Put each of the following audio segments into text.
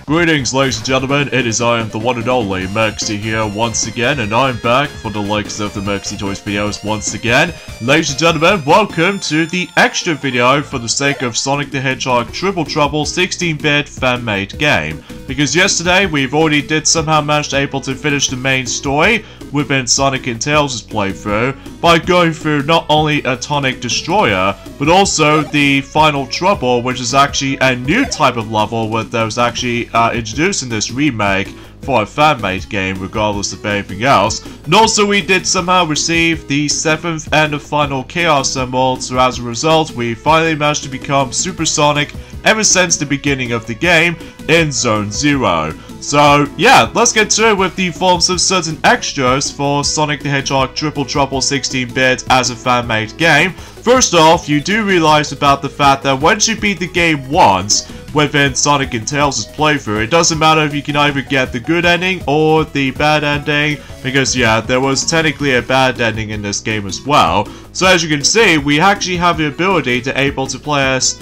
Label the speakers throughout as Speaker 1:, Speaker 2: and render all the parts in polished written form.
Speaker 1: Greetings, ladies and gentlemen, it is I am the one and only Mexi here once again, and I'm back for the likes of the Mexi Toys videos once again. Ladies and gentlemen, welcome to the extra video for the sake of Sonic the Hedgehog Triple Trouble 16-bit fan-made game. Because yesterday, we've already somehow managed able to finish the main story within Sonic and Tails' playthrough by going through not only Atomic Destroyer, but also the Final Trouble, which is actually a new type of level that was actually introduced in this remake for a fan-made game, regardless of anything else. And also we did somehow receive the 7th and the final Chaos Emerald, so as a result we finally managed to become Supersonic ever since the beginning of the game in Zone 0. So yeah, let's get to it with the forms of certain extras for Sonic the Hedgehog Triple Trouble 16-bit as a fan-made game. First off, you do realize about the fact that once you beat the game once within Sonic and Tails' playthrough, it doesn't matter if you can either get the good ending or the bad ending, because yeah, there was technically a bad ending in this game as well. So as you can see, we actually have the ability to able to play as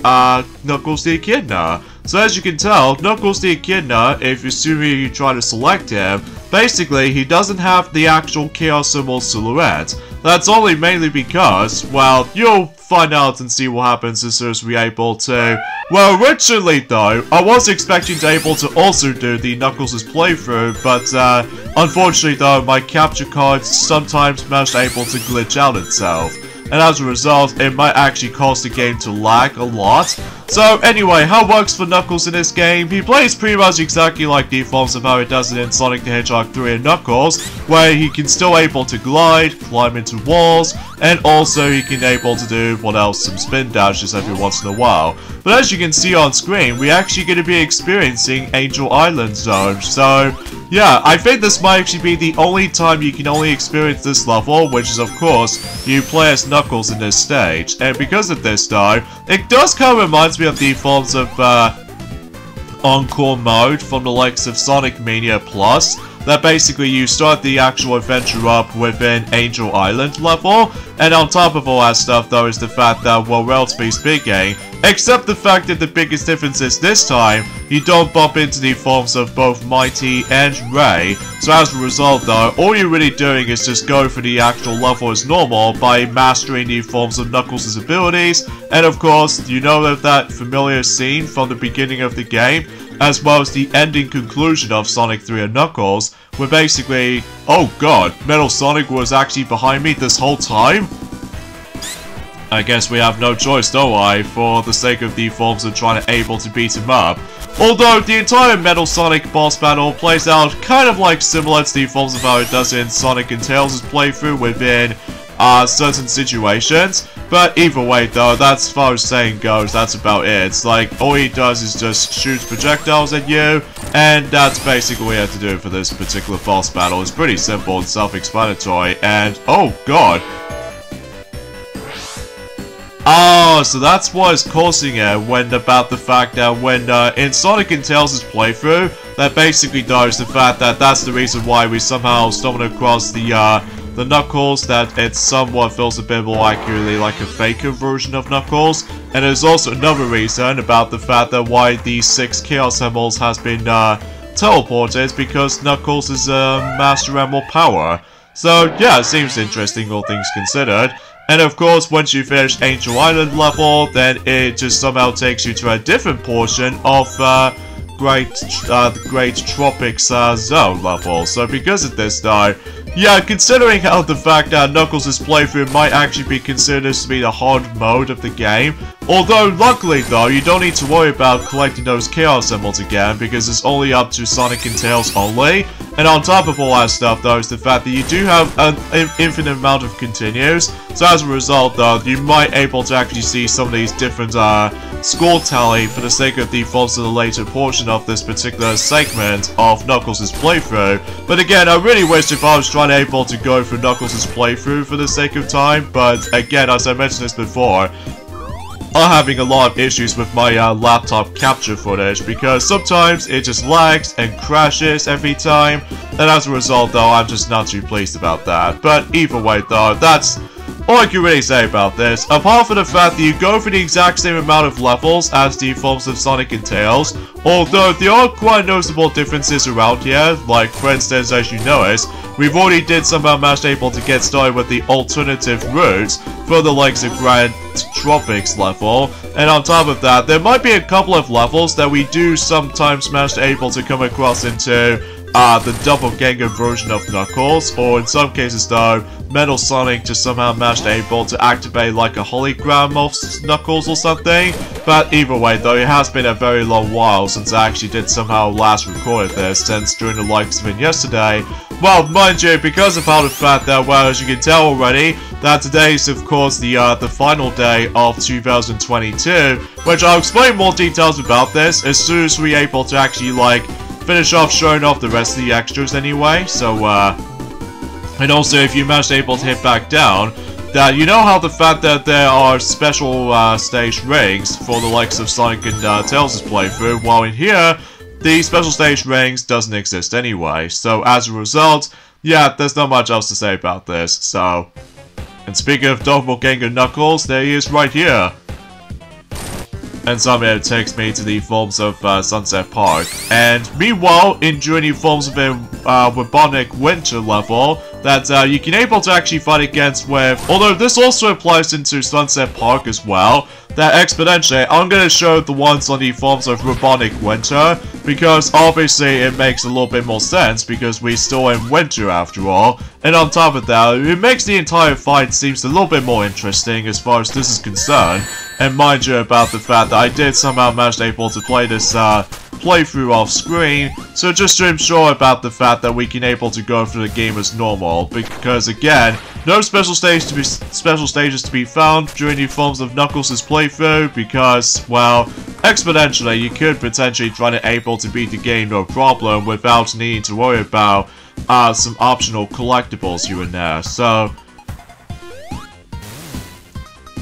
Speaker 1: Knuckles the Echidna. So as you can tell, Knuckles the Echidna, if assuming you try to select him, basically he doesn't have the actual Chaos Symbol silhouette. That's only mainly because, well, you'll find out and see what happens as soon as we're able to. Well, originally though, I was expecting to able to also do the Knuckles' playthrough, but unfortunately though, my capture card sometimes managed able to glitch out itself. And as a result, it might actually cause the game to lag a lot. So anyway, how it works for Knuckles in this game, he plays pretty much exactly like the forms of how it does it in Sonic the Hedgehog 3 and Knuckles, where he can still able to glide, climb into walls, and also he can able to do, what else, some spin dashes every once in a while. But as you can see on screen, we're actually going to be experiencing Angel Island Zone, so yeah, I think this might actually be the only time you can only experience this level, which is of course, you play as Knuckles in this stage. And because of this though, it does kind of remind me of the forms of Encore mode from the likes of Sonic Mania Plus, that basically you start the actual adventure up within Angel Island level, and on top of all that stuff though is the fact that, well, relatively speaking, except the fact that the biggest difference is this time, you don't bump into the forms of both Mighty and Ray, so as a result though, all you're really doing is just go for the actual level as normal by mastering the forms of Knuckles' abilities, and of course, you know of that familiar scene from the beginning of the game, as well as the ending conclusion of Sonic 3 and Knuckles, where basically, oh god, Metal Sonic was actually behind me this whole time? I guess we have no choice, don't I, for the sake of the forms of trying to able to beat him up. Although the entire Metal Sonic boss battle plays out kind of like similar to the forms of how it does in Sonic and Tails' playthrough within certain situations. But either way though, that's as far as saying goes, that's about it. It's like, all he does is just shoot projectiles at you, and that's basically what you have to do for this particular boss battle. It's pretty simple and self-explanatory, and oh god. Oh, so that's what is causing it when about the fact that when in Sonic and Tails' playthrough, that basically does the fact that that's the reason why we somehow stumbled across the Knuckles, that it somewhat feels a bit more accurately like a faker version of Knuckles. And there's also another reason about the fact that why the 6 Chaos Emeralds has been teleported, because Knuckles is a Master Emerald power. So yeah, it seems interesting, all things considered. And of course, once you finish Angel Island level, then it just somehow takes you to a different portion of the Great Tropics Zone level. So because of this though, yeah, considering how the fact that Knuckles' playthrough might actually be considered to be the hard mode of the game, although luckily though, you don't need to worry about collecting those Chaos Emeralds again, because it's only up to Sonic and Tails only. And on top of all that stuff though, is the fact that you do have an infinite amount of continues, so as a result though, you might able to actually see some of these different score tally for the sake of the forms of the later portion of this particular segment of Knuckles' playthrough. But again, I really wish if I was trying to able to go through Knuckles' playthrough for the sake of time, but again, as I mentioned this before, I'm having a lot of issues with my laptop capture footage, because sometimes it just lags and crashes every time, and as a result though, I'm just not too pleased about that. But either way though, that's all I can really say about this, apart from the fact that you go for the exact same amount of levels as the forms of Sonic and Tails, although there are quite noticeable differences around here, like for instance, as you notice, we've already did somehow managed able to get started with the alternative routes for the likes of Grand Tropics level, and on top of that, there might be a couple of levels that we do sometimes manage able to come across into the doppelganger version of Knuckles, or in some cases though, Metal Sonic just somehow managed able to activate like a hologram of Knuckles or something. But either way though, it has been a very long while since I actually did somehow last recorded this, since during the live stream yesterday. Well, mind you, because of how the fact that, well, as you can tell already, that today is of course the final day of 2022, which I'll explain more details about this as soon as we're able to actually like finish off showing off the rest of the extras anyway. So and also if you managed able to hit back down, that you know how the fact that there are special stage rings for the likes of Sonic and Tails' playthrough, while in here the special stage rings doesn't exist anyway. So as a result, yeah, there's not much else to say about this. So, and speaking of Doppelganger Knuckles, there he is right here. And somehow it takes me to the forms of Sunset Park. And meanwhile, during the forms of a Robonic Winter level, that you can able to actually fight against with, although this also applies into Sunset Park as well, that exponentially, I'm going to show the ones on the forms of Robonic Winter, because obviously it makes a little bit more sense, because we're still in winter after all, and on top of that, it makes the entire fight seems a little bit more interesting as far as this is concerned. And mind you about the fact that I did somehow manage able to play this playthrough off screen, so just to ensure about the fact that we can able to go through the game as normal, because again, no special stages to be found during the forms of Knuckles' playthrough, because, well, exponentially you could potentially try to able to beat the game no problem without needing to worry about some optional collectibles here and there. So,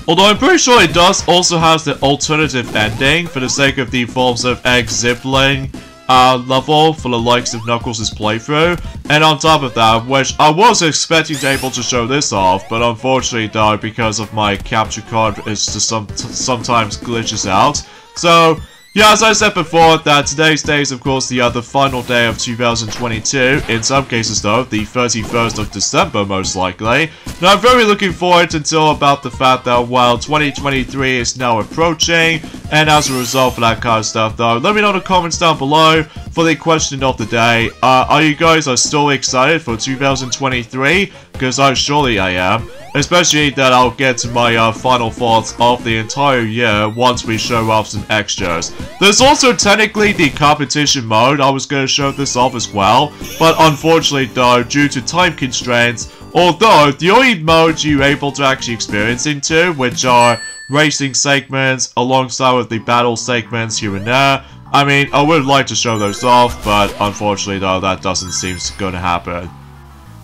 Speaker 1: although I'm pretty sure it does also has the alternative ending for the sake of the forms of egg zipping level for the likes of Knuckles' playthrough. And on top of that, which I was expecting to be able to show this off, but unfortunately though, because of my capture card, it's just sometimes glitches out. So, yeah, as I said before, that today's day is of course the final day of 2022, in some cases though, the 31st of December most likely. Now I'm very looking forward until about the fact that, well, 2023 is now approaching, and as a result of that kind of stuff though, let me know in the comments down below for the question of the day. Are you guys still excited for 2023? Because surely I am. Especially that I'll get to my final thoughts of the entire year once we show off some extras. There's also technically the competition mode. I was going to show this off as well, but unfortunately though, due to time constraints, although the only modes you're able to actually experience into, which are racing segments alongside with the battle segments here and there, I mean, I would like to show those off, but unfortunately though, that doesn't seem going to happen.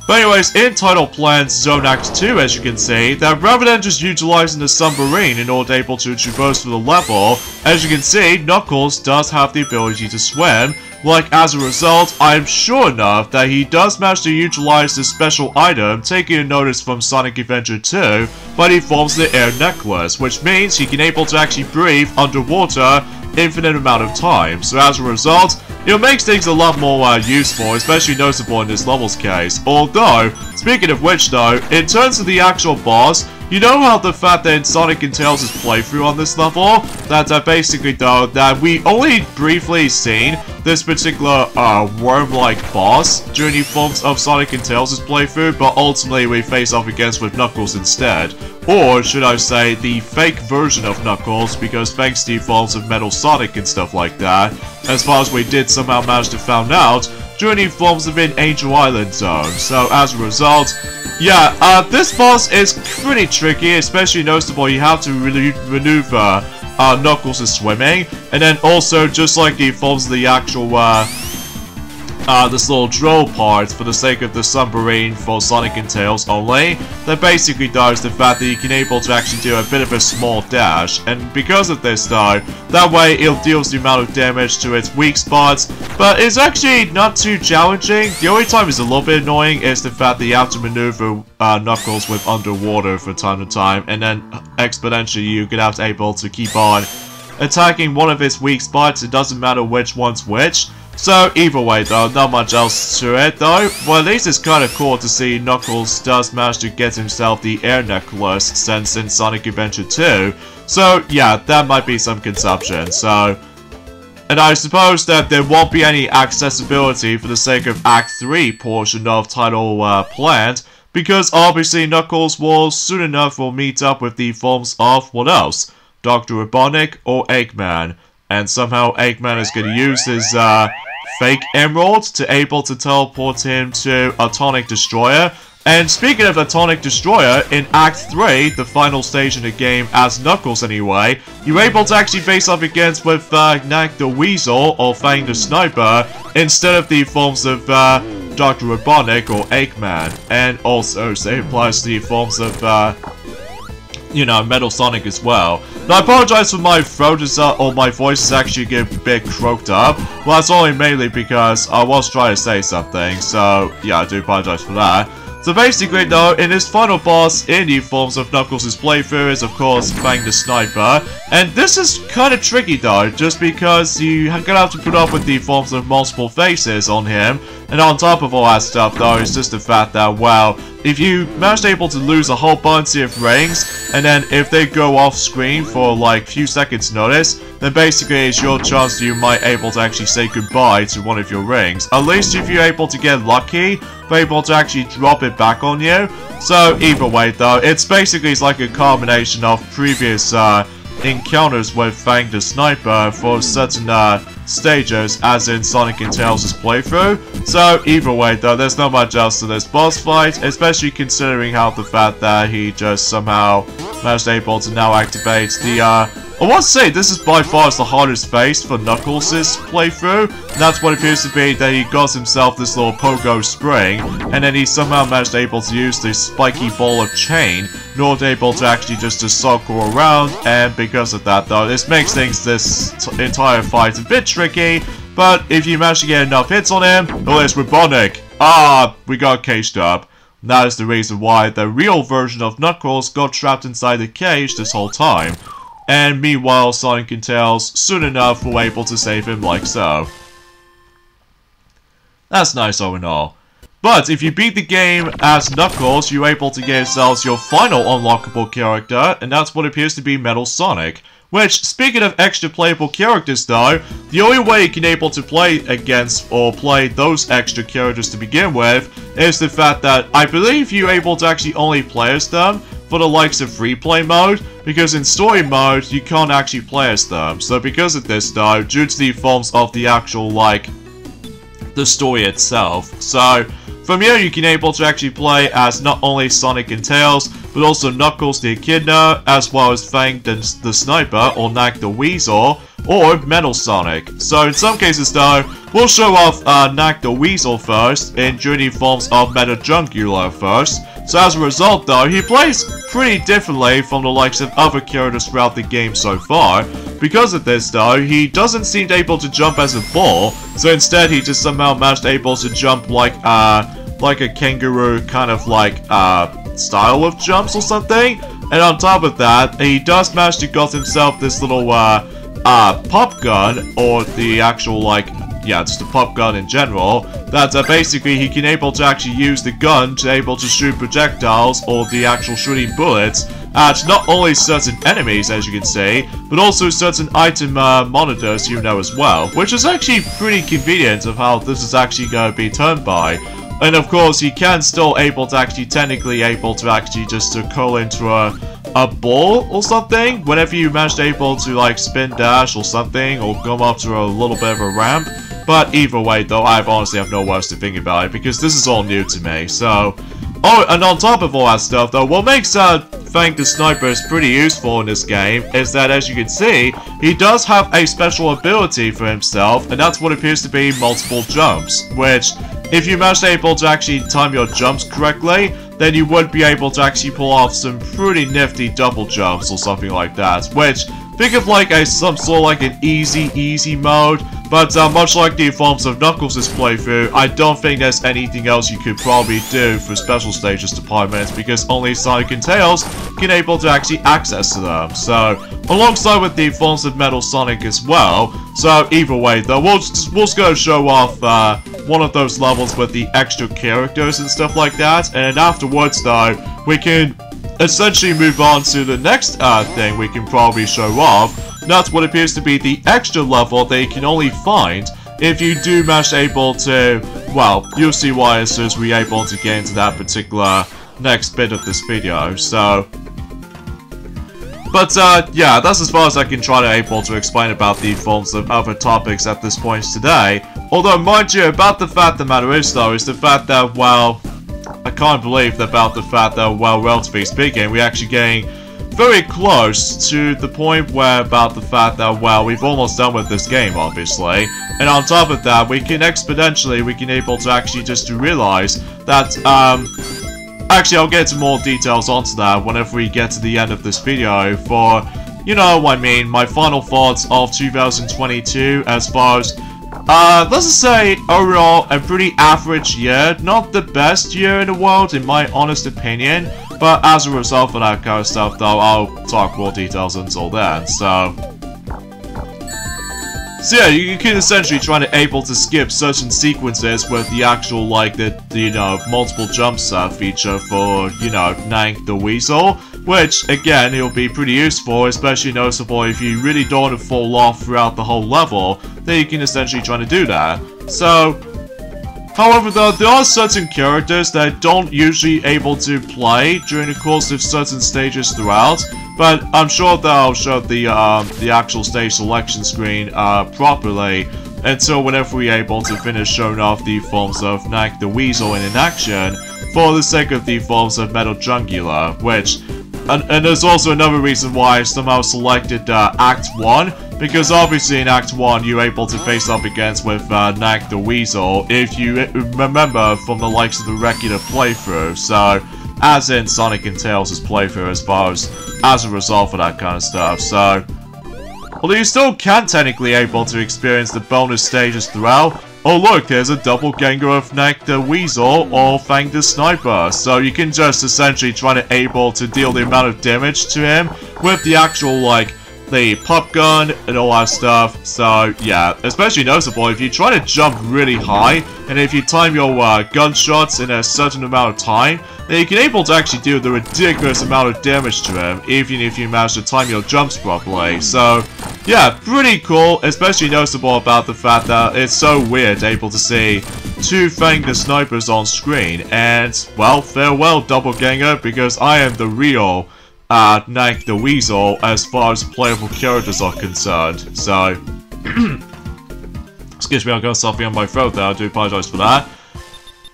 Speaker 1: But anyways, in Title Plan's Zone Act 2, as you can see, that rather than just utilizing the submarine in order to able to traverse through the level, as you can see, Knuckles does have the ability to swim. Like, as a result, I am sure enough that he does manage to utilize this special item, taking a notice from Sonic Adventure 2, but he forms the air necklace, which means he can able to actually breathe underwater infinite amount of time. So as a result, it makes things a lot more useful, especially noticeable in this level's case. Although, speaking of which though, in terms of the actual boss, you know how the fact that in Sonic and Tails' playthrough on this level, that basically though, that we only briefly seen this particular worm-like boss during the forms of Sonic and Tails' playthrough, but ultimately we face off against with Knuckles instead. Or, should I say, the fake version of Knuckles, because thanks to the forms of Metal Sonic and stuff like that, as far as we did somehow manage to find out, during the forms of an Angel Island zone. So as a result, yeah, this boss is pretty tricky, especially noticeable you have to maneuver Knuckles' swimming, and then also just like the forms of the actual this little drill part for the sake of the submarine for Sonic and Tails only. That basically does the fact that you can able to actually do a bit of a small dash, and because of this though, that way it deals the amount of damage to its weak spots, but it's actually not too challenging. The only time it's a little bit annoying is the fact that you have to maneuver Knuckles with underwater from time to time, and then exponentially you're gonna have to able to keep on attacking one of its weak spots. It doesn't matter which one's which. So either way though, not much else to it though. Well, at least it's kind of cool to see Knuckles does manage to get himself the air necklace since in Sonic Adventure 2. So yeah, that might be some consumption. So, and I suppose that there won't be any accessibility for the sake of Act 3 portion of Title Plant, because obviously Knuckles will soon enough will meet up with the forms of what else? Dr. Robotnik or Eggman. And somehow Eggman is going to use his fake emerald to able to teleport him to Atomic Destroyer. And speaking of Atomic Destroyer, in Act 3, the final stage in the game, as Knuckles anyway, you're able to actually face off against with Knack the Weasel or Fang the Sniper instead of the forms of Dr. Robotnik or Eggman. And also, same applies to the forms of you know, Metal Sonic as well. Now, I apologize for my throat or my voice is actually getting a bit croaked up. Well, that's only mainly because I was trying to say something, so yeah, I do apologize for that. So basically though, in this final boss in the forms of Knuckles' playthrough is of course Fang the Sniper. And this is kind of tricky though, just because you're gonna have to put up with the forms of multiple faces on him. And on top of all that stuff though, it's just the fact that, well, if you manage to able to lose a whole bunch of rings, and then if they go off screen for like few seconds notice, then basically it's your chance you might able to actually say goodbye to one of your rings. At least if you're able to get lucky, they're able to actually drop it back on you. So either way though, it's like a combination of previous encounters with Fang the Sniper for certain stages, as in Sonic and Tails' playthrough. So either way though, there's not much else to this boss fight, especially considering how the fact that he just somehow managed able to now activate the I want to say this is by far the hardest phase for Knuckles' playthrough. And that's what it appears to be, that he got himself this little pogo spring, and then he somehow managed able to use this spiky ball of chain in order able to actually just to circle around. And because of that though, this makes this entire fight a bit tricky. But if you manage to get enough hits on him, oh, it's Robotnik. We got caged up. And that is the reason why the real version of Knuckles got trapped inside the cage this whole time. And meanwhile, Sonic and Tails soon enough were able to save him like so. That's nice all in all. But if you beat the game as Knuckles, you're able to get yourselves your final unlockable character, and that's what appears to be Metal Sonic. Which, speaking of extra playable characters though, the only way you can able to play against or play those extra characters to begin with is the fact that I believe you're able to actually only play as them for the likes of free play mode, because in story mode you can't actually play as them. So because of this though, due to the forms of the actual like the story itself, so from here you can able to actually play as not only Sonic and Tails, but also Knuckles the Echidna, as well as Fang the Sniper, or Knack the Weasel, or Metal Sonic. So in some cases though, we'll show off Knack the Weasel first, in Journey forms of Metal Jungula first. So as a result though, he plays pretty differently from the likes of other characters throughout the game so far. Because of this though, he doesn't seem able to jump as a ball, so instead he just somehow managed able to jump like a kangaroo kind of like style of jumps or something. And on top of that, he does manage to got himself this little pop gun, or the actual like, yeah, just a pop gun in general, that basically he can able to actually use the gun to able to shoot projectiles, or the actual shooting bullets, at not only certain enemies as you can see, but also certain item monitors you know as well, which is actually pretty convenient of how this is actually going to be turned by. And of course, he can still able to actually technically able to actually just to curl into a ball or something whenever you manage to able to like spin dash or something, or come up to a little bit of a ramp. But either way though, I honestly have no words to think about it, because this is all new to me. So, oh, and on top of all that stuff though, what makes Fang Fang the Sniper is pretty useful in this game is that, as you can see, he does have a special ability for himself, and that's what appears to be multiple jumps, which, if you manage to actually time your jumps correctly, then you would be able to actually pull off some pretty nifty double jumps or something like that, which, think of like some sort of like an easy mode, but much like the Forms of Knuckles' playthrough, I don't think there's anything else you could probably do for special stages departments because only Sonic and Tails can able to actually access to them. So, alongside with the Forms of Metal Sonic as well, so either way though, we'll just go show off one of those levels with the extra characters and stuff like that, and afterwards though, we can essentially move on to the next thing we can probably show off. That's what appears to be the extra level that you can only find if you do manage able to, well, you'll see why as soon as we're able to get into that particular next bit of this video, so. But, yeah, that's as far as I can try to able to explain about the forms of other topics at this point today. Although, mind you, about the fact the matter is, though, is the fact that, well, I can't believe about the fact that, well, relatively speaking, we're actually getting very close to the point where about the fact that, well, we've almost done with this game, obviously. And on top of that, we can able to actually just to realize that, actually, I'll get into more details onto that whenever we get to the end of this video for, you know, I mean, my final thoughts of 2022 as far as, let's just say, overall, a pretty average year. Not the best year in the world, in my honest opinion. But as a result of that kind of stuff, though, I'll talk more details until then, so yeah, you can essentially try to able to skip certain sequences with the actual, like, the you know, multiple jumps feature for, you know, Nank the Weasel, which, again, it'll be pretty useful, especially noticeable if you really don't want to fall off throughout the whole level, then you can essentially try to do that. So, however, though, there are certain characters that don't usually able to play during the course of certain stages throughout, but I'm sure that I'll show the actual stage selection screen properly until whenever we're able to finish showing off the forms of Nank the Weasel in action for the sake of the forms of Metal Jungula, which, and there's also another reason why I somehow selected Act 1, because obviously in Act 1 you're able to face up against with Nank the Weasel, if you remember from the likes of the regular playthrough, so as in Sonic and Tails' playthrough as a result of that kind of stuff, so although you still can technically able to experience the bonus stages throughout. Oh look, there's a doppelganger of Nank the Weasel or Fang the Sniper, so you can just essentially try to able to deal the amount of damage to him with the actual, like, the pop gun and all that stuff. So yeah, especially noticeable if you try to jump really high and if you time your gunshots in a certain amount of time, then you can able to actually do the ridiculous amount of damage to him, even if you manage to time your jumps properly. So yeah, pretty cool, especially noticeable about the fact that it's so weird able to see two Fang the Snipers on screen, and well, farewell doppelganger, because I am the real Nank the Weasel as far as playable characters are concerned. So excuse me, I've got something on my throat there, I do apologize for that.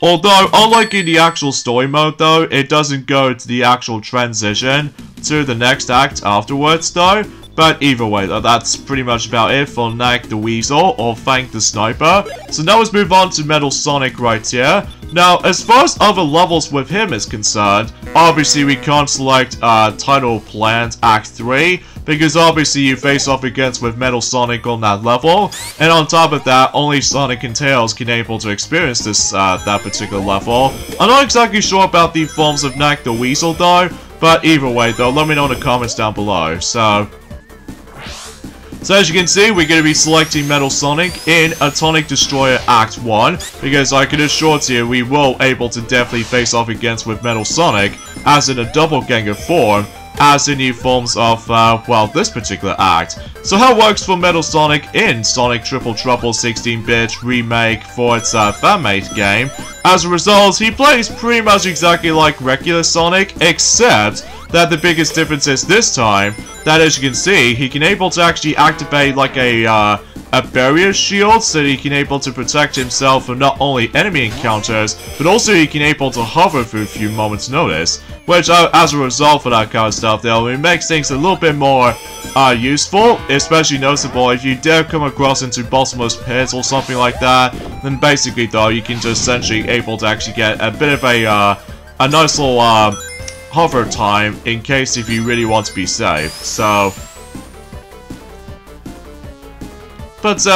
Speaker 1: Although, unlike in the actual story mode though, it doesn't go to the actual transition to the next act afterwards though. But either way though, that's pretty much about it for Nank the Weasel or Fang the Sniper. So now let's move on to Metal Sonic right here. Now, as far as other levels with him is concerned, obviously we can't select Title Plant Act 3, because obviously you face off against with Metal Sonic on that level, and on top of that, only Sonic and Tails can able to experience this that particular level. I'm not exactly sure about the forms of Nank the Weasel though, but either way though, let me know in the comments down below. So as you can see, we're going to be selecting Metal Sonic in Atomic Destroyer Act 1, because I can assure you we will able to definitely face off against with Metal Sonic, as in a doppelganger form, as in the forms of, well, this particular act. So how it works for Metal Sonic in Sonic Triple Trouble 16-bit remake for its fanmade game, as a result, he plays pretty much exactly like regular Sonic, except that the biggest difference is this time, that as you can see, he can able to actually activate like a a barrier shield so that he can able to protect himself from not only enemy encounters, but also he can able to hover for a few moments notice. Which, as a result for that kind of stuff, though, it makes things a little bit more useful, especially noticeable if you dare come across into bottomless pits or something like that. Then basically, though, you can just essentially able to actually get a bit of a nice little hover time in case if you really want to be safe. So. But,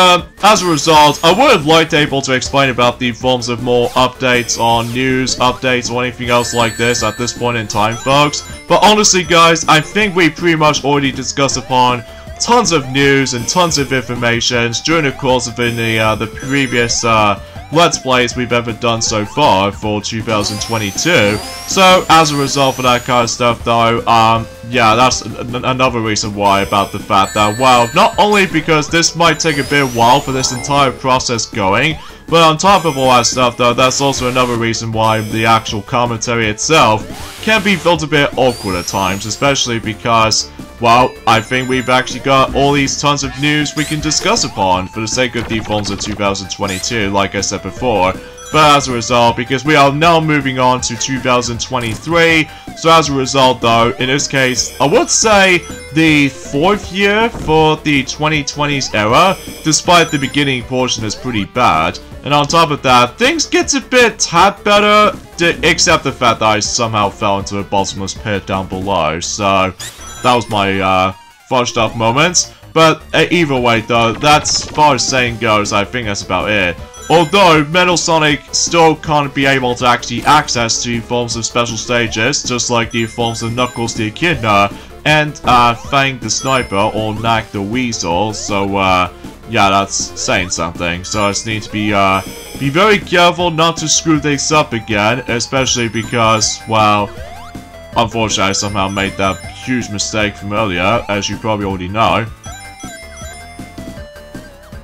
Speaker 1: as a result, I would have liked able to explain about the forms of more updates on news, updates, or anything else like this at this point in time, folks. But honestly, guys, I think we pretty much already discussed upon tons of news and tons of information during the course of the previous, Let's Plays we've ever done so far for 2022. So, as a result of that kind of stuff, though, yeah, that's another reason why about the fact that, well, not only because this might take a bit of a while for this entire process going, but on top of all that stuff, though, that's also another reason why the actual commentary itself can be felt a bit awkward at times, especially because, well, I think we've actually got all these tons of news we can discuss upon for the sake of the forms of 2022, like I said before. But as a result, because we are now moving on to 2023, so as a result, though, in this case, I would say the 4th year for the 2020s era, despite the beginning portion is pretty bad. And on top of that, things get a bit tad better, except the fact that I somehow fell into a bottomless pit down below, so that was my fudged up moments. But either way, though, that's as far as saying goes, I think that's about it. Although, Metal Sonic still can't be able to actually access to forms of special stages, just like the forms of Knuckles the Echidna, and Fang the Sniper, or Knack the Weasel, so yeah, that's saying something. So I just need to be very careful not to screw things up again, especially because, well, unfortunately I somehow made that huge mistake from earlier, as you probably already know.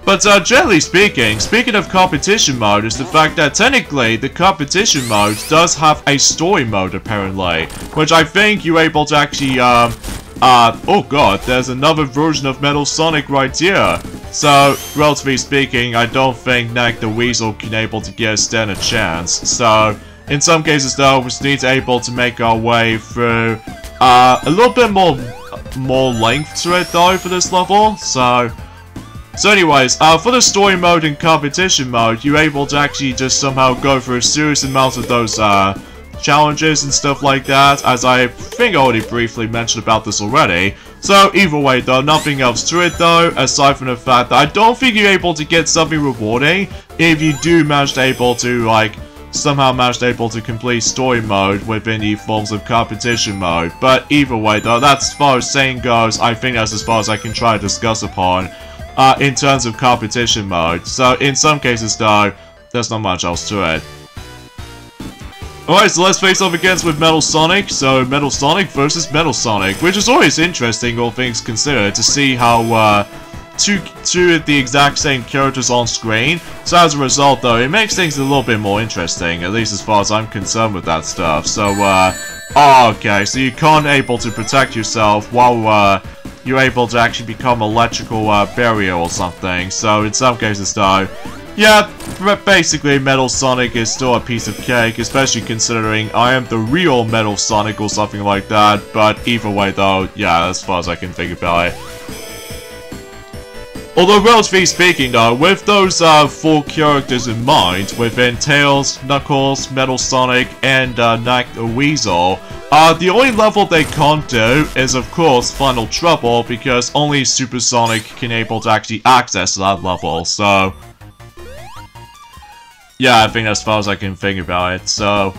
Speaker 1: But generally speaking of competition mode, is the fact that technically the competition mode does have a story mode apparently, which I think you're able to actually, oh god, there's another version of Metal Sonic right here. So, relatively speaking, I don't think Knack the Weasel can able to get a standard chance. So, in some cases though, we need to able to make our way through, a little bit more length to it though for this level, So anyways, for the story mode and competition mode, you're able to actually just somehow go through a serious amount of those, challenges and stuff like that, as I think I already briefly mentioned about this already. So either way though, nothing else to it though, aside from the fact that I don't think you're able to get something rewarding if you do manage to able to, like, somehow managed to able to complete story mode within the forms of competition mode. But either way though, that's as far as saying goes, I think that's as far as I can try to discuss upon. In terms of competition mode. So in some cases though, there's not much else to it. Alright, so let's face off against with Metal Sonic. So Metal Sonic versus Metal Sonic, which is always interesting, all things considered, to see how two of the exact same characters on screen. So as a result though, it makes things a little bit more interesting, at least as far as I'm concerned with that stuff. So okay, so you can't able to protect yourself while you're able to actually become electrical barrier or something. So in some cases though, yeah, basically Metal Sonic is still a piece of cake, especially considering I am the real Metal Sonic or something like that. But either way though, yeah, as far as I can think about it. Although relatively speaking though, with those 4 characters in mind, within Tails, Knuckles, Metal Sonic, and Knack the Weasel, the only level they can't do is of course Final Trouble, because only Super Sonic can able to actually access that level, so yeah, I think as far as I can think about it, so.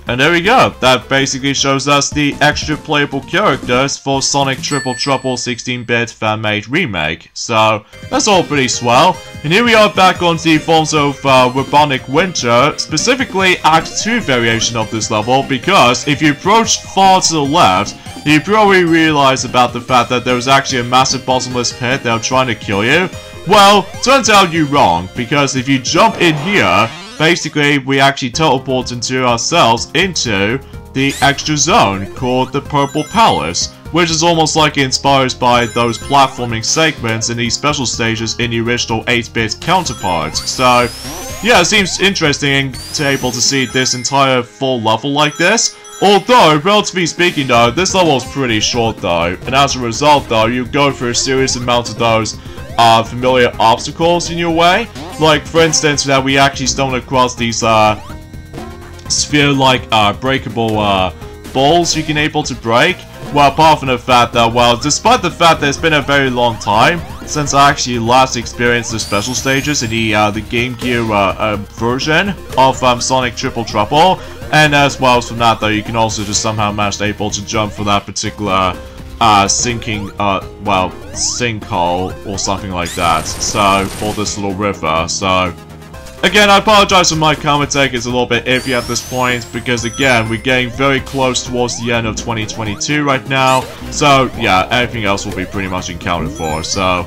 Speaker 1: And there we go, that basically shows us the extra playable characters for Sonic Triple Trouble 16-bit fan-made remake. So, that's all pretty swell. And here we are back on the forms of Robotnik Winter, specifically Act 2 variation of this level, because if you approach far to the left, you probably realize about the fact that there was actually a massive bottomless pit that were trying to kill you. Well, turns out you're wrong, because if you jump in here, basically, we actually teleport into ourselves into the extra zone called the Purple Palace, which is almost like inspired by those platforming segments in these special stages in the original 8-bit counterparts. So, yeah, it seems interesting to be able to see this entire full level like this. Although, relatively speaking though, this level is pretty short though, and as a result though, you go through a serious amount of those familiar obstacles in your way. Like, for instance, that we actually stumbled across these sphere-like breakable balls you can able to break. Well, apart from the fact that, well, despite the fact that it's been a very long time since I actually last experienced the special stages in the Game Gear version of Sonic Triple Trouble, and as well as from that though, you can also just somehow manage able to jump for that particular sinkhole or something like that. So, for this little river. So, again, I apologize for my comment take is a little bit iffy at this point, because again, we're getting very close towards the end of 2022 right now. So, yeah, everything else will be pretty much accounted for, so.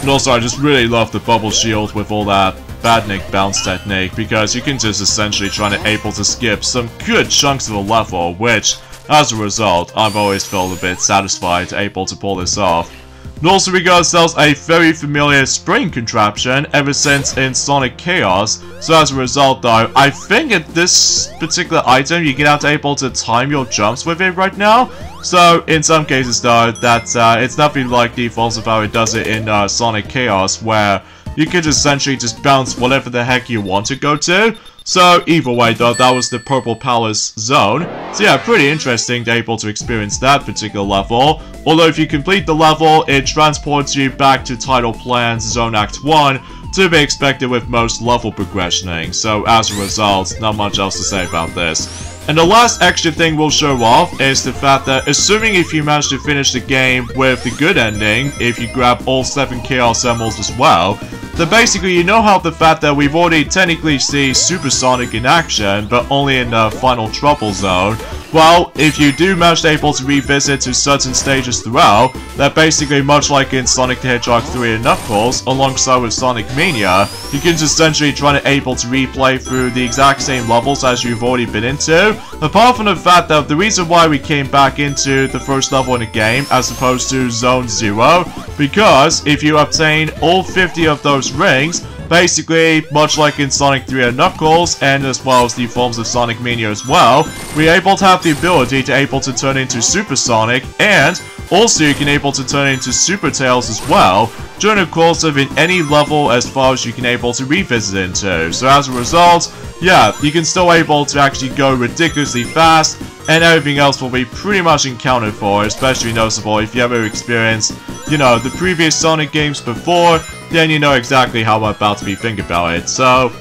Speaker 1: And also, I just really love the bubble shield with all that Badnik bounce technique, because you can just essentially try to able to skip some good chunks of a level, which, as a result, I've always felt a bit satisfied able to pull this off. And also we got ourselves a very familiar spring contraption ever since in Sonic Chaos. So as a result though, I think at this particular item you get out able to time your jumps with it right now. So in some cases though, that it's nothing like the defaults of how it does it in Sonic Chaos, where you can essentially just bounce whatever the heck you want to go to. So either way though, that was the Purple Palace zone. So yeah, pretty interesting to be able to experience that particular level. Although if you complete the level, it transports you back to Title Plan's Zone Act 1, to be expected with most level progressioning. So as a result, not much else to say about this. And the last extra thing we'll show off is the fact that, assuming if you manage to finish the game with the good ending, if you grab all 7 Chaos Emeralds as well, then basically you know how the fact that we've already technically seen Super Sonic in action, but only in the final Trouble Zone. Well, if you do manage to able to revisit to certain stages throughout, that basically much like in Sonic the Hedgehog 3 and Knuckles, alongside with Sonic Mania, you can just essentially try to able to replay through the exact same levels as you've already been into. Apart from the fact that the reason why we came back into the first level in the game as opposed to Zone 0, because if you obtain all 50 of those rings, basically, much like in Sonic 3 and Knuckles, and as well as the forms of Sonic Mania as well, we're able to have the ability to able to turn into Super Sonic, and also you can able to turn into Super Tails as well, during the course of in any level as far as you can able to revisit into. So as a result, yeah, you can still able to actually go ridiculously fast, and everything else will be pretty much accounted for, especially noticeable if you ever experienced, you know, the previous Sonic games before, then you know exactly how I'm about to be thinking about it. So,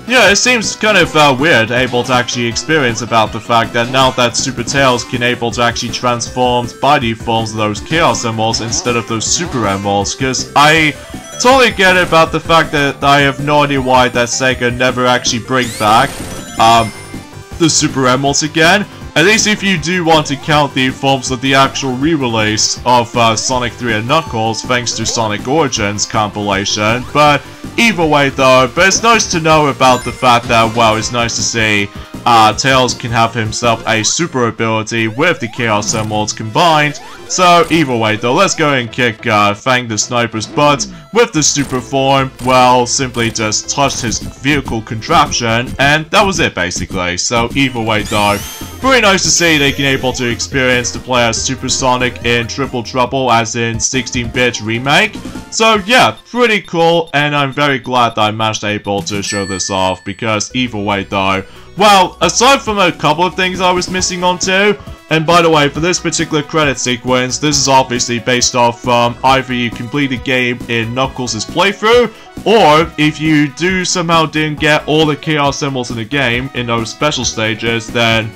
Speaker 1: yeah, it seems kind of weird able to actually experience about the fact that now that Super Tails can able to actually transform by default those Chaos Emeralds instead of those Super Emeralds, because I totally get it about the fact that I have no idea why that Sega never actually bring back the Super Emeralds again. At least if you do want to count the forms of the actual re-release of Sonic 3 and Knuckles thanks to Sonic Origins compilation, but either way though, but it's nice to know about the fact that, well, it's nice to see Tails can have himself a super ability with the Chaos Emeralds combined. So either way though, let's go and kick Fang the Sniper's butt with the super form. Well, simply just touched his vehicle contraption, and that was it basically. So either way though, very nice to see they can able to experience the play as Super Sonic in Triple Trouble as in 16-bit remake. So yeah, pretty cool, and I'm very glad that I managed to able to show this off, because either way though, well, aside from a couple of things I was missing on too, and by the way, for this particular credit sequence, this is obviously based off either you complete the game in Knuckles' playthrough, or if you do somehow didn't get all the Chaos Emeralds in the game in those special stages, then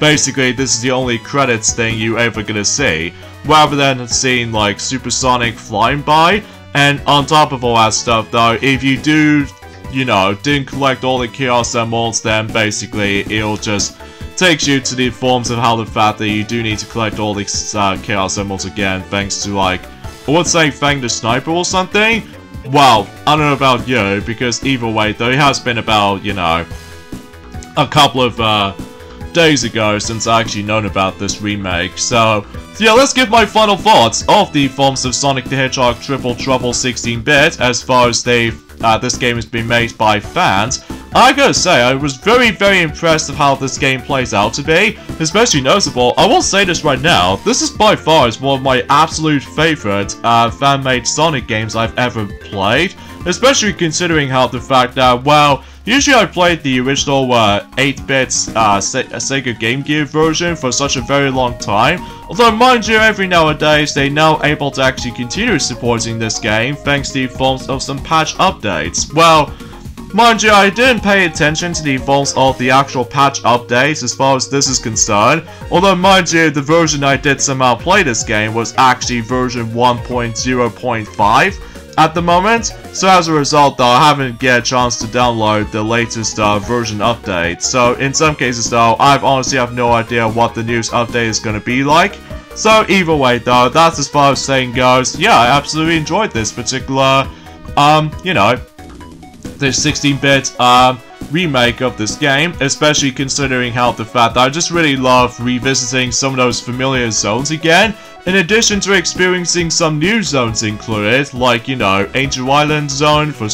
Speaker 1: basically this is the only credits thing you ever gonna see, rather than seeing like Super Sonic flying by. And on top of all that stuff though, if you do, you know, didn't collect all the Chaos Emeralds, then basically it'll just takes you to the forms of how the fact that you do need to collect all these Chaos Emeralds again, thanks to like, I would say Fang the Sniper or something. Well, I don't know about you, because either way though, it has been about, you know, a couple of days ago since I actually known about this remake. So yeah, let's give my final thoughts of the forms of Sonic the Hedgehog Triple Trouble 16-bit as far as this game has been made by fans. I gotta say, I was very impressed with how this game plays out to be. Especially noticeable, I will say this right now, this is by far one of my absolute favorite fan-made Sonic games I've ever played. Especially considering how the fact that, well, usually I played the original 8-bit Sega Game Gear version for such a very long time. Although mind you, every nowadays they're now able to actually continue supporting this game thanks to the forms of some patch updates. Well, mind you, I didn't pay attention to the forms of the actual patch updates as far as this is concerned. Although mind you, the version I did somehow play this game was actually version 1.0.5. at the moment, so as a result though, I haven't get a chance to download the latest version update. So in some cases though, I honestly have no idea what the newest update is going to be like. So either way though, that's as far as saying goes. Yeah, I absolutely enjoyed this particular, you know, the 16-bit remake of this game, especially considering how the fact that I just really love revisiting some of those familiar zones again, in addition to experiencing some new zones included, like, you know, Angel Island zone for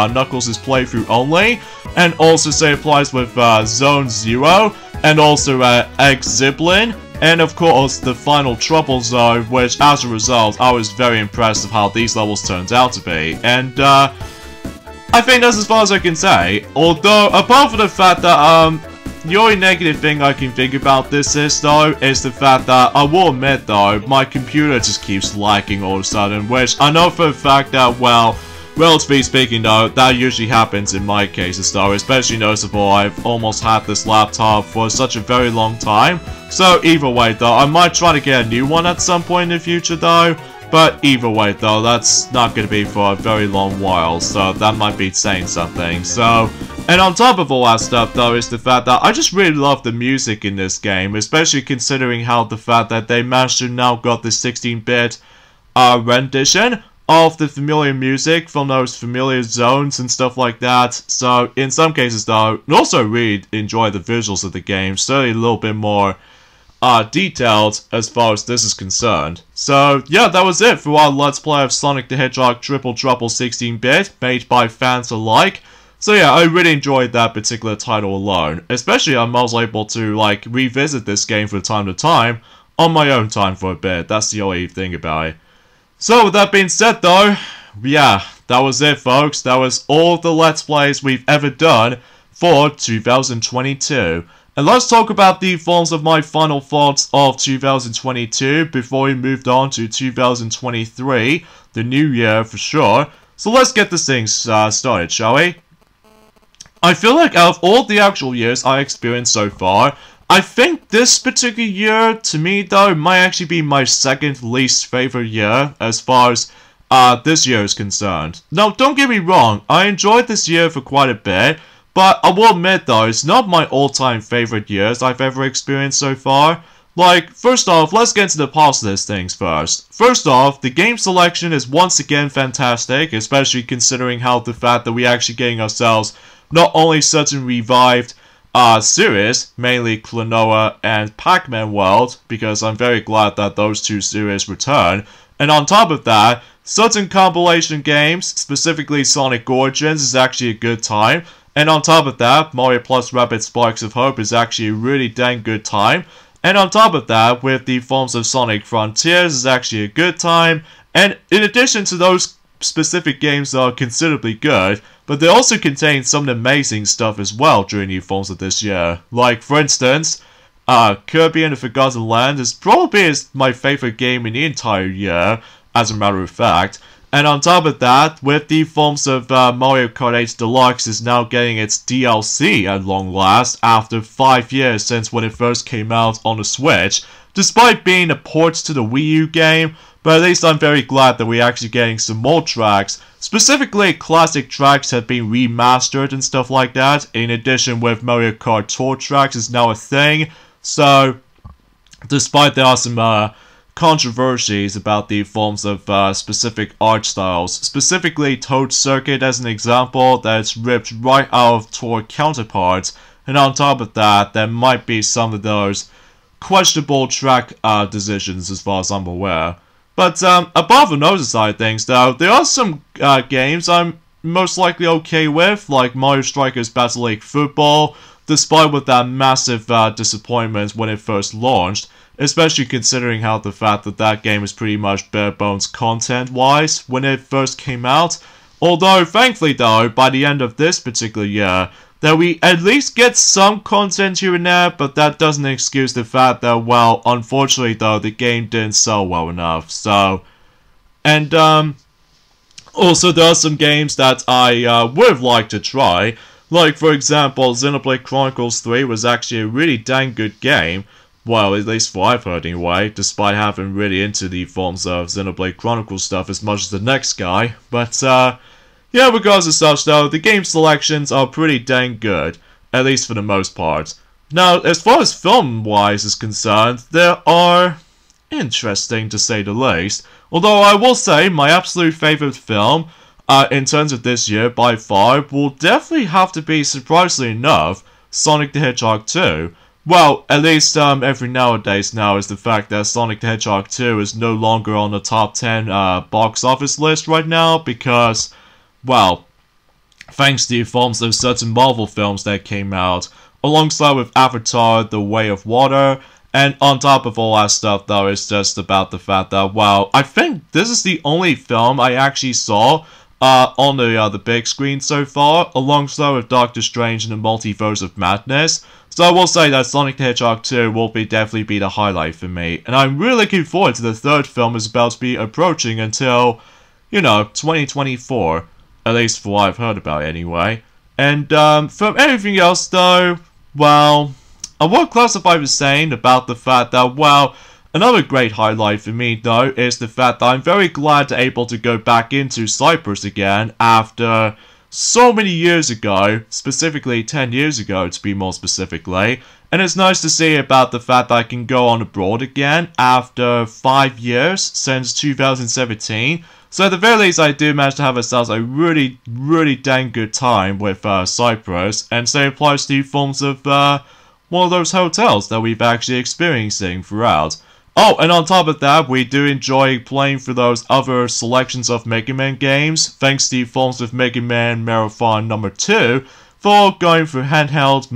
Speaker 1: Knuckles' playthrough only, and also say applies with Zone 0, and also Egg Ziplin, and of course the final Trouble Zone, which as a result I was very impressed with how these levels turned out to be, and I think that's as far as I can say. Although, apart from the fact that, the only negative thing I can think about this is, though, is the fact that, I will admit, though, my computer just keeps lagging all of a sudden, which I know for a fact that, well, relatively speaking, though, that usually happens in my cases, though, especially noticeable, I've almost had this laptop for such a very long time. So, either way, though, I might try to get a new one at some point in the future, though. But either way though, that's not going to be for a very long while, so that might be saying something. So, and on top of all that stuff though is the fact that I just really love the music in this game, especially considering how the fact that they managed to now got the 16-bit rendition of the familiar music from those familiar zones and stuff like that. So in some cases though, I also really enjoy the visuals of the game, certainly a little bit more detailed as far as this is concerned. So yeah, that was it for our Let's Play of Sonic the Hedgehog Triple Trouble 16-bit, made by fans alike. So yeah, I really enjoyed that particular title alone. Especially I'm also able to like revisit this game from time to time on my own time for a bit. That's the only thing about it. So with that being said though, yeah, that was it folks. That was all the Let's Plays we've ever done for 2022. And let's talk about the forms of my final thoughts of 2022 before we moved on to 2023, the new year for sure. So let's get this thing started, shall we? I feel like out of all the actual years I experienced so far, I think this particular year, to me though, might actually be my second least favorite year as far as this year is concerned. Now, don't get me wrong, I enjoyed this year for quite a bit, but I will admit though, it's not my all-time favorite years I've ever experienced so far. Like, first off, let's get into the positive things first. First off, the game selection is once again fantastic, especially considering how the fact that we're actually getting ourselves not only certain revived series, mainly Klonoa and Pac-Man World, because I'm very glad that those two series return, and on top of that, certain compilation games, specifically Sonic Origins, is actually a good time. And on top of that, Mario plus Rabbids Sparks of Hope is actually a really dang good time. And on top of that, with the forms of Sonic Frontiers is actually a good time. And in addition to those specific games that are considerably good, but they also contain some amazing stuff as well during the forms of this year. Like, for instance, Kirby and the Forgotten Land is probably my favorite game in the entire year, as a matter of fact. And on top of that, with the forms of Mario Kart 8 Deluxe is now getting its DLC at long last after 5 years since when it first came out on the Switch, despite being a port to the Wii U game, but at least I'm very glad that we're actually getting some more tracks. Specifically, classic tracks have been remastered and stuff like that, in addition with Mario Kart Tour tracks is now a thing, so despite there are some controversies about the forms of specific art styles, specifically Toad Circuit as an example, that's ripped right out of Tour counterparts, and on top of that, there might be some of those questionable track decisions as far as I'm aware. But apart from those side of things, though, there are some games I'm most likely okay with, like Mario Strikers Battle League Football, despite with that massive disappointment when it first launched, especially considering how the fact that that game is pretty much bare bones content-wise when it first came out. Although, thankfully though, by the end of this particular year, that we at least get some content here and there, but that doesn't excuse the fact that, well, unfortunately though, the game didn't sell well enough, so... And, also there are some games that I would have liked to try, like for example, Xenoblade Chronicles 3 was actually a really dang good game, well, at least what I've heard anyway, despite having really into the forms of Xenoblade Chronicles stuff as much as the next guy, but, yeah, regardless of such though, the game selections are pretty dang good, at least for the most part. Now, as far as film-wise is concerned, there are interesting to say the least, although I will say my absolute favourite film, in terms of this year by far, will definitely have to be, surprisingly enough, Sonic the Hedgehog 2. Well, at least every nowadays now is the fact that Sonic the Hedgehog 2 is no longer on the top 10 box office list right now because... well, thanks to the forms of certain Marvel films that came out, alongside with Avatar, The Way of Water, and on top of all that stuff though, it's just about the fact that, well, I think this is the only film I actually saw on the big screen so far, alongside with Doctor Strange and the Multiverse of Madness. So I will say that Sonic the Hedgehog 2 will definitely be the highlight for me, and I'm really looking forward to the third film is about to be approaching until, you know, 2024. At least for what I've heard about anyway. And from everything else though, well, I will classify the same about the fact that, well, another great highlight for me though is the fact that I'm very glad to able to go back into Cyprus again after so many years ago, specifically 10 years ago to be more specifically. And it's nice to see about the fact that I can go on abroad again after 5 years since 2017. So at the very least, I do manage to have ourselves a really, really dang good time with Cyprus, and same applies to forms of one of those hotels that we've actually experiencing throughout. Oh, and on top of that, we do enjoy playing through those other selections of Mega Man games, thanks to the forms of Mega Man Marathon number 2, for going through handheld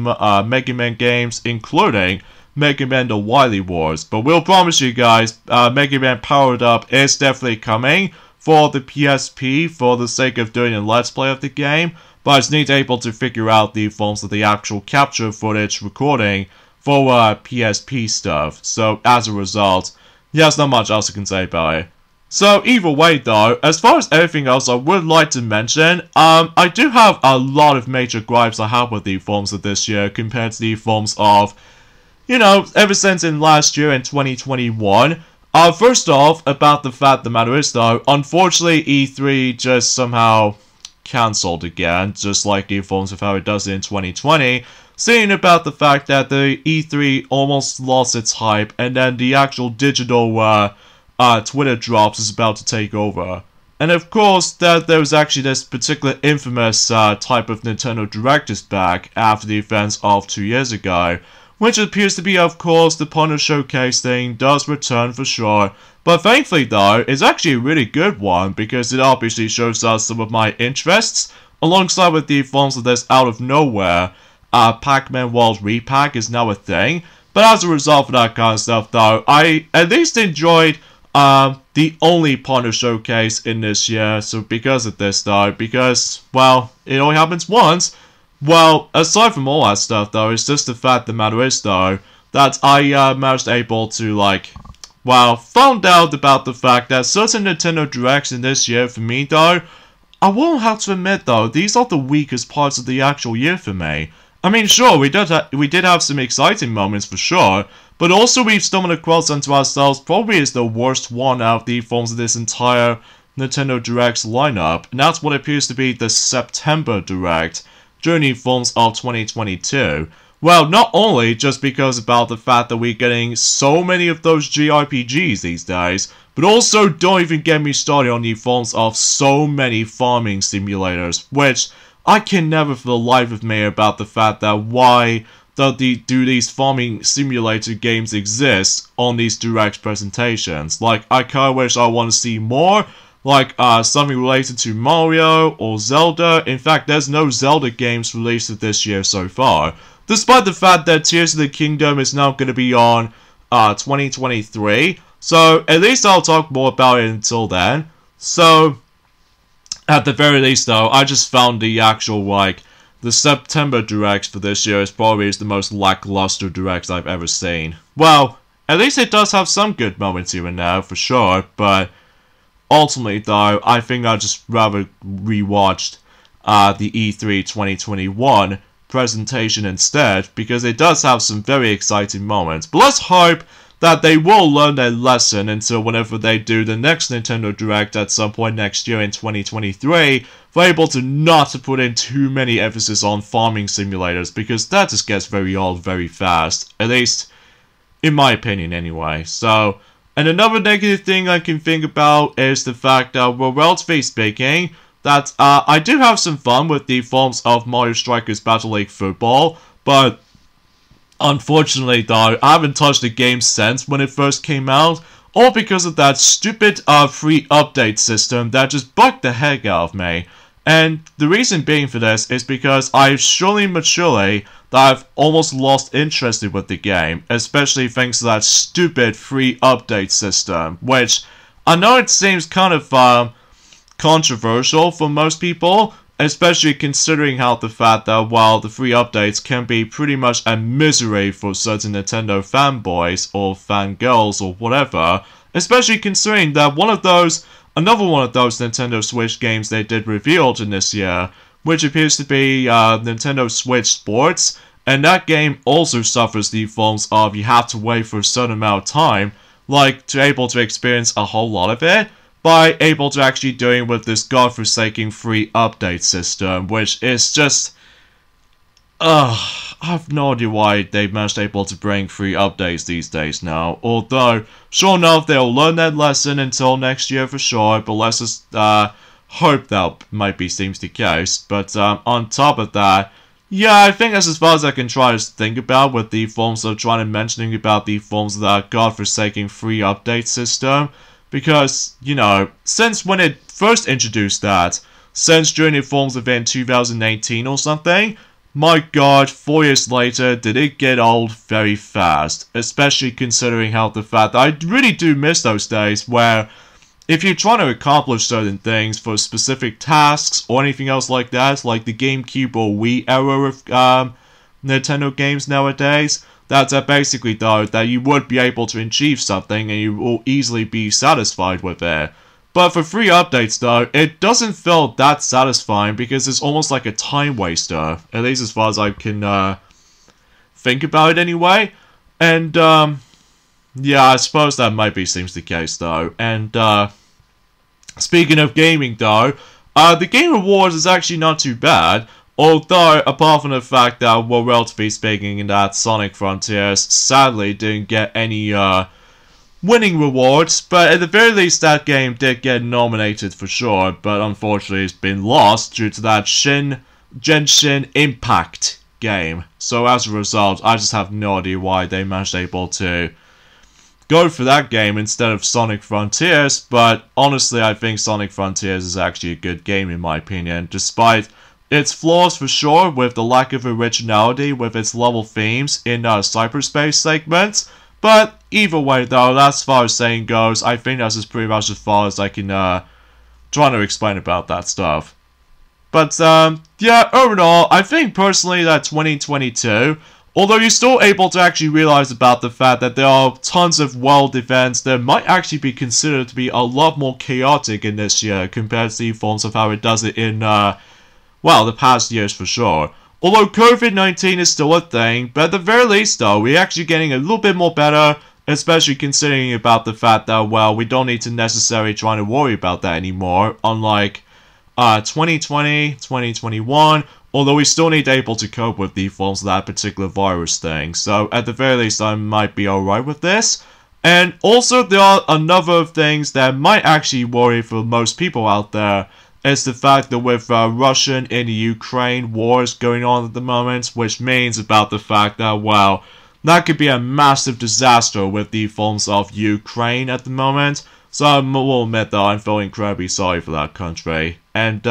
Speaker 1: Mega Man games, including Mega Man The Wily Wars. But we'll promise you guys, Mega Man Powered Up is definitely coming for the PSP for the sake of doing a let's play of the game, but I just need to able to figure out the forms of the actual capture footage recording for PSP stuff. So as a result, yeah, there's not much else I can say about it. So either way though, as far as everything else I would like to mention, I do have a lot of major gripes I have with the forms of this year compared to the forms of, you know, ever since in last year in 2021. First off, about the fact the matter is though, unfortunately E3 just somehow cancelled again, just like the forms of how it does in 2020, seeing about the fact that the E3 almost lost its hype, and then the actual digital Twitter drops is about to take over. And of course, that there was actually this particular infamous type of Nintendo Director's back after the events of 2 years ago, which appears to be, of course, the Partner Showcase thing does return for sure. But thankfully though, it's actually a really good one because it obviously shows us some of my interests, alongside with the forms of this out of nowhere, Pac-Man World Repack is now a thing. But as a result of that kind of stuff though, I at least enjoyed the only Partner Showcase in this year, so because of this though, because, well, it only happens once. Well, aside from all that stuff though, it's just the fact the matter is though, that I managed able to like, well, found out about the fact that certain Nintendo Directs in this year for me though, I will have to admit though, these are the weakest parts of the actual year for me. I mean, sure, we did have some exciting moments for sure, but also we've stumbled across onto ourselves probably as the worst one out of the forms of this entire Nintendo Direct's lineup, and that's what appears to be the September Direct, during the forms of 2022. Well, not only just because about the fact that we're getting so many of those JRPGs these days, but also don't even get me started on the forms of so many farming simulators, which I can never for the life of me about the fact that why do these farming simulator games exist on these direct presentations. Like, I kinda wish I want to see more, like something related to Mario or Zelda. In fact, there's no Zelda games released this year so far, despite the fact that Tears of the Kingdom is now going to be on 2023. So at least I'll talk more about it until then. So at the very least though, I just found the actual, like, the September Direct for this year is probably the most lackluster Direct I've ever seen. Well, at least it does have some good moments here and there, for sure, but ultimately though, I think I'd just rather rewatched the E3 2021 presentation instead, because it does have some very exciting moments. But let's hope that they will learn their lesson until whenever they do the next Nintendo Direct at some point next year in 2023, they're able to not to put in too many emphasis on farming simulators, because that just gets very old very fast, at least in my opinion anyway. So, and another negative thing I can think about is the fact that, well, relatively speaking, that I do have some fun with the forms of Mario Strikers Battle League Football, but unfortunately though, I haven't touched the game since when it first came out, all because of that stupid free update system that just bugged the heck out of me. And the reason being for this is because I've surely maturely that I've almost lost interest with the game, especially thanks to that stupid free update system, which I know it seems kind of controversial for most people, especially considering how the fact that while the free updates can be pretty much a misery for certain Nintendo fanboys or fangirls or whatever, especially considering that another one of those Nintendo Switch games they did revealed in this year, which appears to be Nintendo Switch Sports, and that game also suffers the forms of you have to wait for a certain amount of time, like to able to experience a whole lot of it, by able to actually doing with this godforsaken free update system, which is just, I have no idea why they managed able to bring free updates these days now. Although, sure enough, they'll learn that lesson until next year for sure, but let's just hope that might be seems the case. But on top of that, yeah, I think that's as far as I can try to think about with the forms of trying to mentioning about the forms of that godforsaken free update system. Because, you know, since when it first introduced that, since during the forms of in 2018 or something, my god, 4 years later, did it get old very fast. Especially considering how the fact that I really do miss those days where if you're trying to accomplish certain things for specific tasks or anything else like that, like the GameCube or Wii era of Nintendo games nowadays, that's basically though that you would be able to achieve something and you will easily be satisfied with it. But for free updates though, it doesn't feel that satisfying because it's almost like a time waster, at least as far as I can think about it anyway. And yeah, I suppose that might be seems the case though. And speaking of gaming though, the Game Awards is actually not too bad. Although, apart from the fact that, well, relatively speaking, that Sonic Frontiers sadly didn't get any winning rewards, but at the very least that game did get nominated for sure, but unfortunately it's been lost due to that Genshin Impact game. So as a result, I just have no idea why they managed able to go for that game instead of Sonic Frontiers, but honestly I think Sonic Frontiers is actually a good game in my opinion, despite its flaws for sure, with the lack of originality with its level themes in cyberspace segments. But either way though, that's as far as saying goes, I think that's just pretty much as far as I can try to explain about that stuff. But yeah, overall, I think personally that 2022, although you're still able to actually realize about the fact that there are tons of world events that might actually be considered to be a lot more chaotic in this year compared to the forms of how it does it in well, the past years for sure. Although COVID-19 is still a thing, but at the very least though, we're actually getting a little bit more better, especially considering about the fact that, well, we don't need to necessarily try to worry about that anymore, unlike 2020, 2021, although we still need to be able to cope with the forms of that particular virus thing. So at the very least, I might be alright with this. And also, there are a number of things that might actually worry for most people out there, is the fact that with Russian and Ukraine wars going on at the moment, which means about the fact that, well, that could be a massive disaster with the forms of Ukraine at the moment. So I will admit that I'm feeling incredibly sorry for that country. And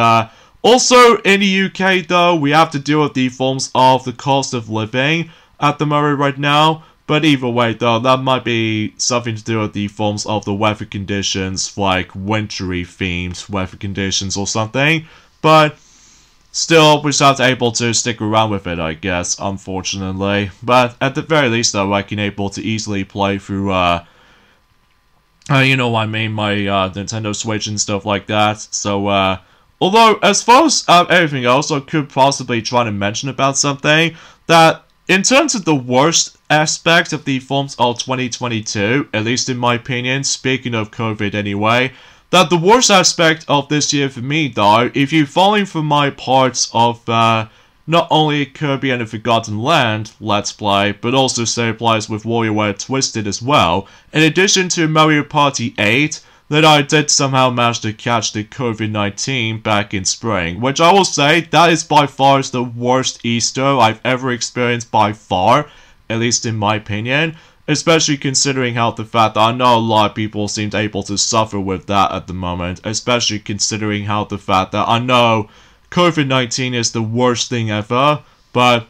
Speaker 1: also in the UK though, we have to deal with the forms of the cost of living at the moment right now. But either way though, that might be something to do with the forms of the weather conditions, like wintry themed weather conditions or something. But still, we're just able to stick around with it, I guess, unfortunately. But at the very least though, I can able to easily play through, you know what I mean, my Nintendo Switch and stuff like that. So, although, as far as everything else, I could possibly try to mention about something that, in terms of the worst aspect of the forms of 2022, at least in my opinion, speaking of COVID anyway, that the worst aspect of this year for me, though, if you're following from my parts of not only Kirby and the Forgotten Land Let's Play, but also say applies with WarioWare Twisted as well, in addition to Mario Party 8, that I did somehow manage to catch the COVID-19 back in spring, which I will say, that is by far the worst Easter I've ever experienced by far, at least in my opinion, especially considering how the fact that I know a lot of people seem able to suffer with that at the moment, especially considering how the fact that I know COVID-19 is the worst thing ever, but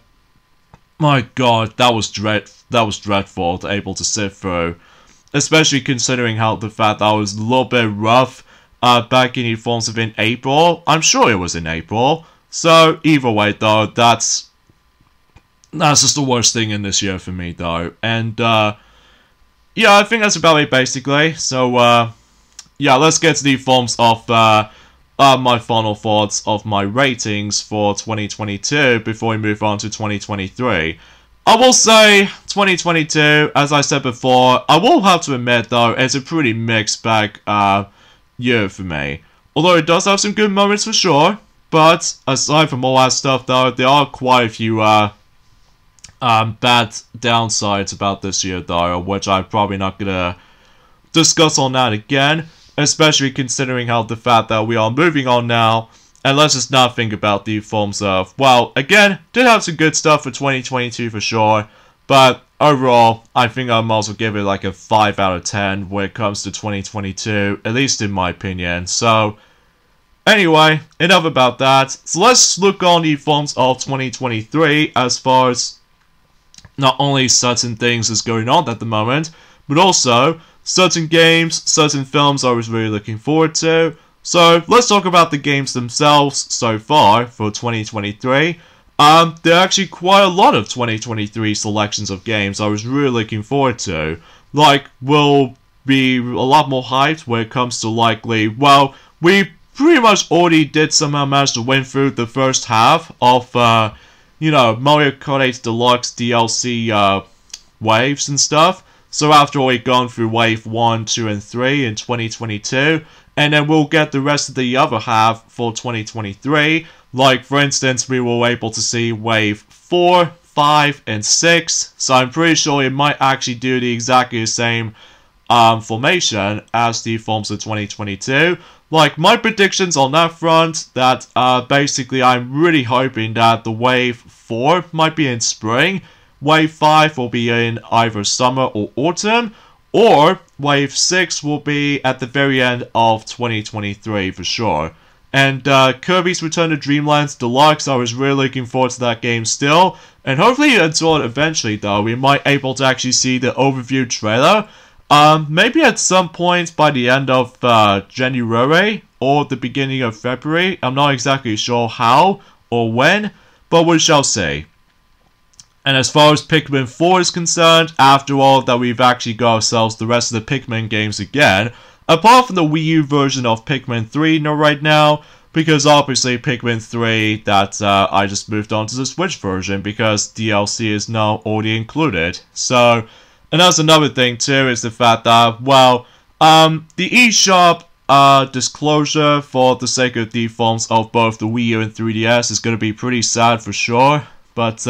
Speaker 1: my god, that was dreadful to able to sit through. Especially considering how the fact that I was a little bit rough back in the forms of in April. I'm sure it was in April. So either way though, that's just the worst thing in this year for me though. And yeah, I think that's about it basically. So yeah, let's get to the forms of my final thoughts of my ratings for 2022 before we move on to 2023. I will say 2022, as I said before, I will have to admit though, it's a pretty mixed bag year for me. Although it does have some good moments for sure, but aside from all that stuff though, there are quite a few bad downsides about this year though, which I'm probably not gonna discuss on that again, especially considering how the fact that we are moving on now. And let's just not think about the forms of, well, again, did have some good stuff for 2022 for sure, but overall, I think I might as well give it like a 5 out of 10 when it comes to 2022, at least in my opinion. So, anyway, enough about that. So let's look on the forms of 2023 as far as not only certain things is going on at the moment, but also certain games, certain films I was really looking forward to. So, let's talk about the games themselves so far for 2023. There are actually quite a lot of 2023 selections of games I was really looking forward to. Like, will be a lot more hyped when it comes to likely, well, we pretty much already did somehow manage to win through the first half of, you know, Mario Kart 8 Deluxe DLC waves and stuff. So after all, we've gone through wave 1, 2, and 3 in 2022, and then we'll get the rest of the other half for 2023. Like, for instance, we were able to see wave 4, 5, and 6. So I'm pretty sure it might actually do the exactly same formation as the forms of 2022. Like, my predictions on that front, that basically I'm really hoping that the wave 4 might be in spring, wave 5 will be in either summer or autumn, or wave 6 will be at the very end of 2023 for sure. And Kirby's Return to Dreamlands Deluxe, I was really looking forward to that game still. And hopefully until eventually though, we might able to actually see the overview trailer. Maybe at some point by the end of January or the beginning of February. I'm not exactly sure how or when, but we shall see. And as far as Pikmin 4 is concerned, after all that we've actually got ourselves the rest of the Pikmin games again, apart from the Wii U version of Pikmin 3 right now, because obviously Pikmin 3, that I just moved on to the Switch version because DLC is now already included. So, and that's another thing too, is the fact that, well, the eShop disclosure for the sake of the forms of both the Wii U and 3DS is going to be pretty sad for sure, but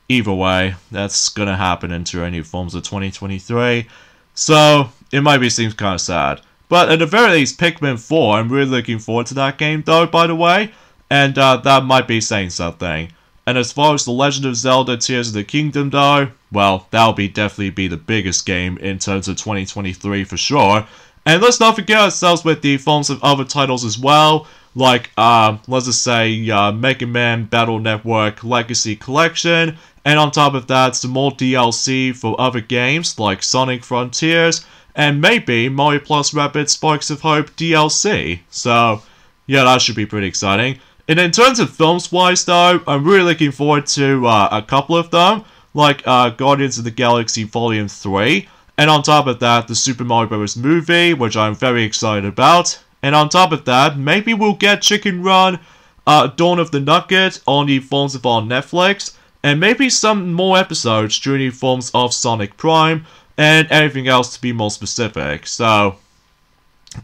Speaker 1: either way, that's gonna happen into any forms of 2023. So, it might be seems kind of sad. But at the very least, Pikmin 4, I'm really looking forward to that game though, by the way. And that might be saying something. And as far as The Legend of Zelda Tears of the Kingdom though, well, that'll definitely be the biggest game in terms of 2023 for sure. And let's not forget ourselves with the forms of other titles as well, like, let's just say, Mega Man Battle Network Legacy Collection, and on top of that, some more DLC for other games, like Sonic Frontiers, and maybe Mario Plus Rabbids Sparks of Hope DLC. So, yeah, that should be pretty exciting. And in terms of films-wise, though, I'm really looking forward to a couple of them, like Guardians of the Galaxy Volume 3, and on top of that, the Super Mario Bros. Movie, which I'm very excited about. And on top of that, maybe we'll get Chicken Run, Dawn of the Nugget on the forms of on Netflix, and maybe some more episodes during the forms of Sonic Prime, and anything else to be more specific. So,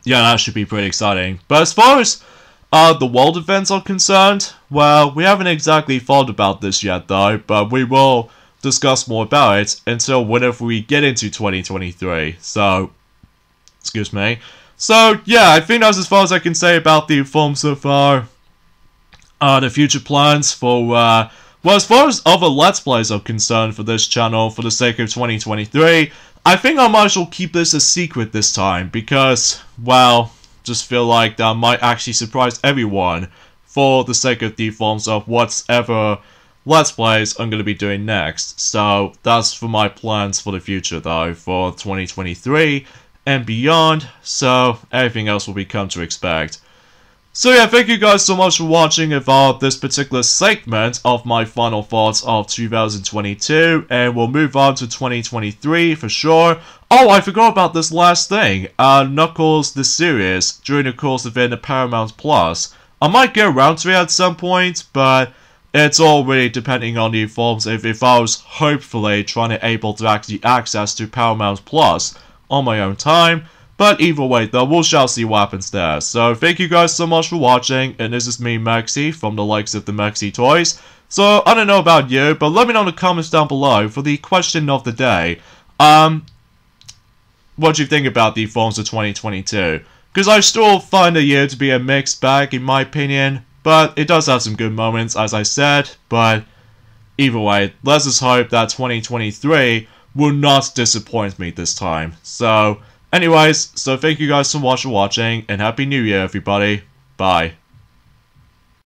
Speaker 1: yeah, that should be pretty exciting. But as far as the world events are concerned, well, we haven't exactly thought about this yet though, but we will discuss more about it until whenever we get into 2023. So, excuse me. So, yeah, I think that's as far as I can say about the film so far. The future plans for, well, as far as other Let's Plays are concerned for this channel, for the sake of 2023, I think I might as well keep this a secret this time, because, well, just feel like that might actually surprise everyone for the sake of the forms of whatever Let's Plays I'm going to be doing next. So, that's for my plans for the future, though, for 2023 and beyond, so everything else will be come to expect. So yeah, thank you guys so much for watching about this particular segment of my final thoughts of 2022, and we'll move on to 2023 for sure. Oh, I forgot about this last thing, Knuckles the series, during the course of it in Paramount Plus. I might get around to it at some point, but it's all really depending on the forms if I was hopefully trying to able to actually access to Paramount Plus on my own time. But either way though, we shall see what happens there. So thank you guys so much for watching, and this is me, Maxi, from the likes of the Maxi Toys. So I don't know about you, but let me know in the comments down below for the question of the day. What do you think about the forms of 2022? Because I still find the year to be a mixed bag in my opinion, but it does have some good moments as I said, but either way, let's just hope that 2023 will not disappoint me this time. So, anyways, so thank you guys so much for watching, and Happy New Year, everybody. Bye.